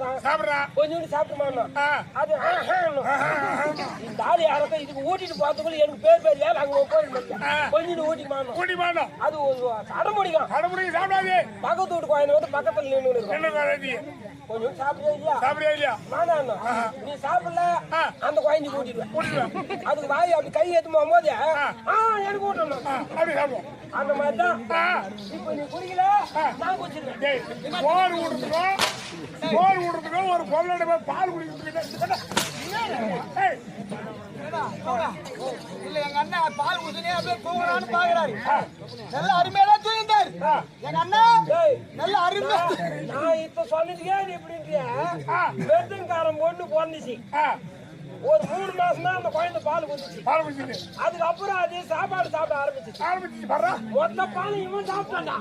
மாட்டான். சாப்பிடுறா. கொஞ்சோண்டு சாப்பிட்டுமான். அது இந்த ஆளு யாரோ இதுக்கு ஊட்டிட்டு பார்த்துக்குள்ள எனக்கு பேர் வேலை அங்க போயிட்டு கொஞ்சோண்டு ஊட்டிமான். அது அடமுடிக்கும். சாப்பிடாது. பக்கத்து வீட்டு கோயில் வந்து பக்கத்துல நின்று கொஞ்சம் சாப்பிடுறியா இல்லையா? நீ சாப்பிடல அந்த குழந்தை கூட்டிடுவேன். அதுக்கு வாய் அப்படி கை ஏத்து போகும்போது எனக்கு ஊட்டணும். அந்த மாதிரிதான் இப்ப நீ குடிக்கல நான் குடிச்சிருக்கேன். ஒரு பொருளோட பால் குடிக்கிட்டு இல்ல எங்க அண்ணன் பால் குடிச்சனே அப்படியே தூங்கலான்னு பாக்குறாரு. நல்ல அருமையா தூங்கிட்டாரு எங்க அண்ணன். நல்ல அருமையா நான் இப்ப சொன்னதுக்கே நீ எப்படின்றியா? வெத்தன்காரன் பொண்ணு பிறந்துச்சு. ஒரு 3 மாசம் தான் அந்த குழந்தை பால் குடிச்சு. அதுக்கப்புறம் அது சாப்பாடு சாப்பிட ஆரம்பிச்சு. மொத்த பால் இவன் சாப்பிட்டான்டா.